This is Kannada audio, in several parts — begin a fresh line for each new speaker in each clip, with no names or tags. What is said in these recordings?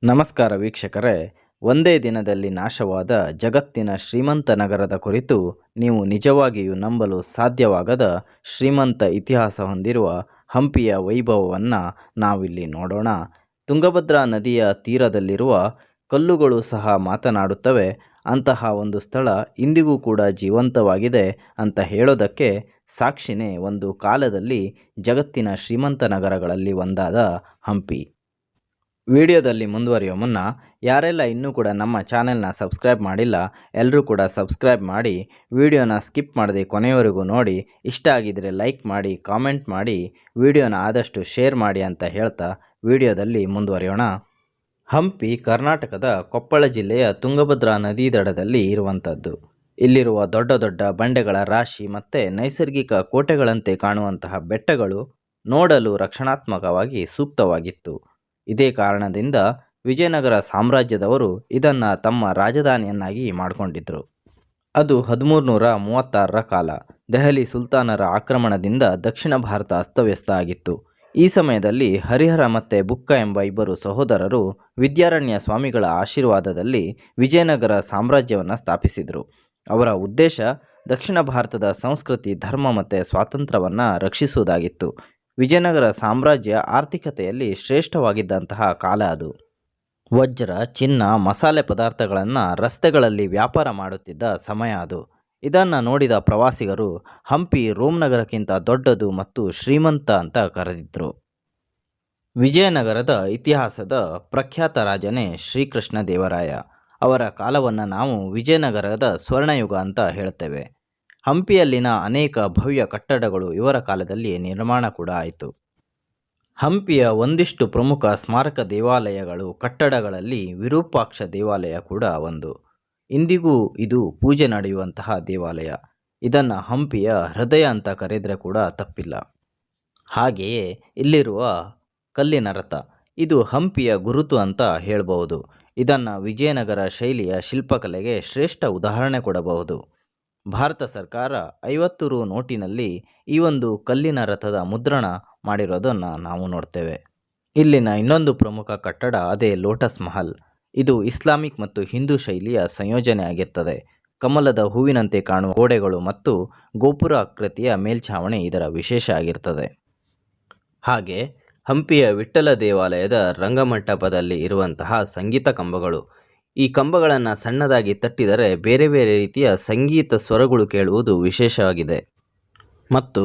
ನಮಸ್ಕಾರ ವೀಕ್ಷಕರೇ, ಒಂದೇ ದಿನದಲ್ಲಿ ನಾಶವಾದ ಜಗತ್ತಿನ ಶ್ರೀಮಂತ ನಗರದ ಕುರಿತು ನೀವು ನಿಜವಾಗಿಯೂ ನಂಬಲು ಸಾಧ್ಯವಾಗದ ಶ್ರೀಮಂತ ಇತಿಹಾಸ ಹೊಂದಿರುವ ಹಂಪಿಯ ವೈಭವವನ್ನು ನಾವಿಲ್ಲಿ ನೋಡೋಣ. ತುಂಗಭದ್ರಾ ನದಿಯ ತೀರದಲ್ಲಿರುವ ಕಲ್ಲುಗಳು ಸಹ ಮಾತನಾಡುತ್ತವೆ. ಅಂತಹ ಒಂದು ಸ್ಥಳ ಇಂದಿಗೂ ಕೂಡ ಜೀವಂತವಾಗಿದೆ ಅಂತ ಹೇಳೋದಕ್ಕೆ ಸಾಕ್ಷಿನೇ ಒಂದು ಕಾಲದಲ್ಲಿ ಜಗತ್ತಿನ ಶ್ರೀಮಂತ ನಗರಗಳಲ್ಲಿ ಒಂದಾದ ಹಂಪಿ. ವಿಡಿಯೋದಲ್ಲಿ ಮುಂದುವರಿಯುವ ಮುನ್ನ ಯಾರೆಲ್ಲ ಇನ್ನೂ ಕೂಡ ನಮ್ಮ ಚಾನೆಲ್ನ ಸಬ್ಸ್ಕ್ರೈಬ್ ಮಾಡಿಲ್ಲ, ಎಲ್ಲರೂ ಕೂಡ ಸಬ್ಸ್ಕ್ರೈಬ್ ಮಾಡಿ ವಿಡಿಯೋನ ಸ್ಕಿಪ್ ಮಾಡದೆ ಕೊನೆಯವರೆಗೂ ನೋಡಿ. ಇಷ್ಟ ಆಗಿದರೆ ಲೈಕ್ ಮಾಡಿ, ಕಾಮೆಂಟ್ ಮಾಡಿ, ವಿಡಿಯೋನ ಆದಷ್ಟು ಶೇರ್ ಮಾಡಿ ಅಂತ ಹೇಳ್ತಾ ವಿಡಿಯೋದಲ್ಲಿ ಮುಂದುವರಿಯೋಣ. ಹಂಪಿ ಕರ್ನಾಟಕದ ಕೊಪ್ಪಳ ಜಿಲ್ಲೆಯ ತುಂಗಭದ್ರಾ ನದಿ ದಡದಲ್ಲಿ ಇರುವಂಥದ್ದು. ಇಲ್ಲಿರುವ ದೊಡ್ಡ ದೊಡ್ಡ ಬಂಡೆಗಳ ರಾಶಿ ಮತ್ತು ನೈಸರ್ಗಿಕ ಕೋಟೆಗಳಂತೆ ಕಾಣುವಂತಹ ಬೆಟ್ಟಗಳು ನೋಡಲು ರಕ್ಷಣಾತ್ಮಕವಾಗಿ ಸೂಕ್ತವಾಗಿತ್ತು. ಇದೇ ಕಾರಣದಿಂದ ವಿಜಯನಗರ ಸಾಮ್ರಾಜ್ಯದವರು ಇದನ್ನು ತಮ್ಮ ರಾಜಧಾನಿಯನ್ನಾಗಿ ಮಾಡಿಕೊಂಡಿದ್ರು. ಅದು 1336ರ ಕಾಲ. ದೆಹಲಿ ಸುಲ್ತಾನರ ಆಕ್ರಮಣದಿಂದ ದಕ್ಷಿಣ ಭಾರತ ಅಸ್ತವ್ಯಸ್ತ ಆಗಿತ್ತು. ಈ ಸಮಯದಲ್ಲಿ ಹರಿಹರ ಮತ್ತು ಬುಕ್ಕ ಎಂಬ ಇಬ್ಬರು ಸಹೋದರರು ವಿದ್ಯಾರಣ್ಯ ಸ್ವಾಮಿಗಳ ಆಶೀರ್ವಾದದಲ್ಲಿ ವಿಜಯನಗರ ಸಾಮ್ರಾಜ್ಯವನ್ನು ಸ್ಥಾಪಿಸಿದರು. ಅವರ ಉದ್ದೇಶ ದಕ್ಷಿಣ ಭಾರತದ ಸಂಸ್ಕೃತಿ, ಧರ್ಮ ಮತ್ತು ಸ್ವಾತಂತ್ರ್ಯವನ್ನು ರಕ್ಷಿಸುವುದಾಗಿತ್ತು. ವಿಜಯನಗರ ಸಾಮ್ರಾಜ್ಯ ಆರ್ಥಿಕತೆಯಲ್ಲಿ ಶ್ರೇಷ್ಠವಾಗಿದ್ದಂತಹ ಕಾಲ ಅದು. ವಜ್ರ, ಚಿನ್ನ, ಮಸಾಲೆ ಪದಾರ್ಥಗಳನ್ನು ರಸ್ತೆಗಳಲ್ಲಿ ವ್ಯಾಪಾರ ಮಾಡುತ್ತಿದ್ದ ಸಮಯ ಅದು. ಇದನ್ನು ನೋಡಿದ ಪ್ರವಾಸಿಗರು ಹಂಪಿ ರೋಮ್ ನಗರಕ್ಕಿಂತ ದೊಡ್ಡದು ಮತ್ತು ಶ್ರೀಮಂತ ಅಂತ ಕರೆದಿದ್ರು. ವಿಜಯನಗರದ ಇತಿಹಾಸದ ಪ್ರಖ್ಯಾತ ರಾಜನೇ ಶ್ರೀಕೃಷ್ಣ ದೇವರಾಯ. ಅವರ ಕಾಲವನ್ನು ನಾವು ವಿಜಯನಗರದ ಸ್ವರ್ಣಯುಗ ಅಂತ ಹೇಳ್ತೇವೆ. ಹಂಪಿಯಲ್ಲಿನ ಅನೇಕ ಭವ್ಯ ಕಟ್ಟಡಗಳು ಇವರ ಕಾಲದಲ್ಲಿ ನಿರ್ಮಾಣ ಕೂಡ ಆಯಿತು. ಹಂಪಿಯ ಒಂದಿಷ್ಟು ಪ್ರಮುಖ ಸ್ಮಾರಕ ದೇವಾಲಯಗಳು ಕಟ್ಟಡಗಳಲ್ಲಿ ವಿರೂಪಾಕ್ಷ ದೇವಾಲಯ ಕೂಡ ಒಂದು. ಇಂದಿಗೂ ಇದು ಪೂಜೆ ನಡೆಯುವಂತಹ ದೇವಾಲಯ. ಇದನ್ನು ಹಂಪಿಯ ಹೃದಯ ಅಂತ ಕರೆದರೆ ಕೂಡ ತಪ್ಪಿಲ್ಲ. ಹಾಗೆಯೇ ಇಲ್ಲಿರುವ ಕಲ್ಲಿನ ರಥ, ಇದು ಹಂಪಿಯ ಗುರುತು ಅಂತ ಹೇಳಬಹುದು. ಇದನ್ನು ವಿಜಯನಗರ ಶೈಲಿಯ ಶಿಲ್ಪಕಲೆಗೆ ಶ್ರೇಷ್ಠ ಉದಾಹರಣೆ ಕೊಡಬಹುದು. ಭಾರತ ಸರ್ಕಾರ 50 ರು ನೋಟಿನಲ್ಲಿ ಈ ಒಂದು ಕಲ್ಲಿನ ರಥದ ಮುದ್ರಣ ಮಾಡಿರೋದನ್ನು ನಾವು ನೋಡ್ತೇವೆ. ಇಲ್ಲಿನ ಇನ್ನೊಂದು ಪ್ರಮುಖ ಕಟ್ಟಡ ಅದೇ ಲೋಟಸ್ ಮಹಲ್. ಇದು ಇಸ್ಲಾಮಿಕ್ ಮತ್ತು ಹಿಂದೂ ಶೈಲಿಯ ಸಂಯೋಜನೆ ಆಗಿರ್ತದೆ. ಕಮಲದ ಹೂವಿನಂತೆ ಕಾಣುವ ಗೋಡೆಗಳು ಮತ್ತು ಗೋಪುರ ಆಕೃತಿಯ ಮೇಲ್ಛಾವಣಿ ಇದರ ವಿಶೇಷ ಆಗಿರ್ತದೆ. ಹಾಗೆ ಹಂಪಿಯ ವಿಠ್ಠಲ ದೇವಾಲಯದ ರಂಗಮಂಟಪದಲ್ಲಿ ಇರುವಂತಹ ಸಂಗೀತ ಕಂಬಗಳು, ಈ ಕಂಬಗಳನ್ನು ಸಣ್ಣದಾಗಿ ತಟ್ಟಿದರೆ ಬೇರೆ ಬೇರೆ ರೀತಿಯ ಸಂಗೀತ ಸ್ವರಗಳು ಕೇಳುವುದು ವಿಶೇಷವಾಗಿದೆ. ಮತ್ತು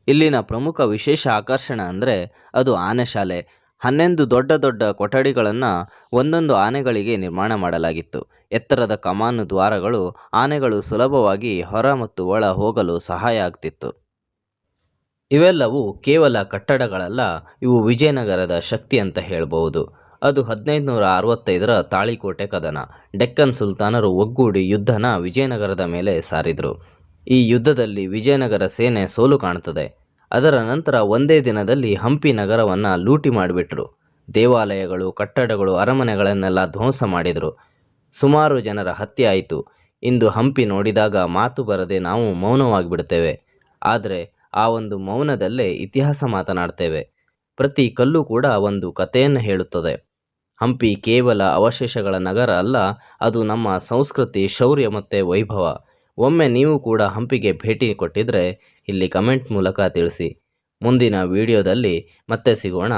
ಇಲ್ಲಿನ ಪ್ರಮುಖ ವಿಶೇಷ ಆಕರ್ಷಣೆ ಅಂದರೆ ಅದು ಆನೆಶಾಲೆ. 11 ದೊಡ್ಡ ದೊಡ್ಡ ಕೊಠಡಿಗಳನ್ನು ಒಂದೊಂದು ಆನೆಗಳಿಗೆ ನಿರ್ಮಾಣ ಮಾಡಲಾಗಿತ್ತು. ಎತ್ತರದ ಕಮಾನು ದ್ವಾರಗಳು ಆನೆಗಳು ಸುಲಭವಾಗಿ ಹೊರ ಮತ್ತು ಒಳ ಹೋಗಲು ಸಹಾಯ ಆಗ್ತಿತ್ತು. ಇವೆಲ್ಲವೂ ಕೇವಲ ಕಟ್ಟಡಗಳಲ್ಲ, ಇವು ವಿಜಯನಗರದ ಶಕ್ತಿ ಅಂತ ಹೇಳ್ಬೋದು. ಅದು 1565ರ ತಾಳಿಕೋಟೆ ಕದನ. ಡೆಕ್ಕನ್ ಸುಲ್ತಾನರು ಒಗ್ಗೂಡಿ ಯುದ್ಧನ ವಿಜಯನಗರದ ಮೇಲೆ ಸಾರಿದರು. ಈ ಯುದ್ಧದಲ್ಲಿ ವಿಜಯನಗರ ಸೇನೆ ಸೋಲು ಕಾಣುತ್ತದೆ. ಅದರ ನಂತರ ಒಂದೇ ದಿನದಲ್ಲಿ ಹಂಪಿ ನಗರವನ್ನು ಲೂಟಿ ಮಾಡಿಬಿಟ್ರು. ದೇವಾಲಯಗಳು, ಕಟ್ಟಡಗಳು, ಅರಮನೆಗಳನ್ನೆಲ್ಲ ಧ್ವಂಸ ಮಾಡಿದರು. ಸುಮಾರು ಜನರ ಹತ್ಯೆ ಆಯಿತು. ಇಂದು ಹಂಪಿ ನೋಡಿದಾಗ ಮಾತು ಬರದೆ ನಾವು ಮೌನವಾಗಿಬಿಡ್ತೇವೆ. ಆದರೆ ಆ ಒಂದು ಮೌನದಲ್ಲೇ ಇತಿಹಾಸ ಮಾತನಾಡ್ತೇವೆ. ಪ್ರತಿ ಕಲ್ಲು ಕೂಡ ಒಂದು ಕಥೆಯನ್ನು ಹೇಳುತ್ತದೆ. ಹಂಪಿ ಕೇವಲ ಅವಶೇಷಗಳ ನಗರ ಅಲ್ಲ, ಅದು ನಮ್ಮ ಸಂಸ್ಕೃತಿ, ಶೌರ್ಯ ಮತ್ತು ವೈಭವ. ಒಮ್ಮೆ ನೀವು ಕೂಡ ಹಂಪಿಗೆ ಭೇಟಿ ಕೊಟ್ಟಿದ್ರೆ ಇಲ್ಲಿ ಕಮೆಂಟ್ ಮೂಲಕ ತಿಳಿಸಿ. ಮುಂದಿನ ವಿಡಿಯೋದಲ್ಲಿ ಮತ್ತೆ ಸಿಗೋಣ.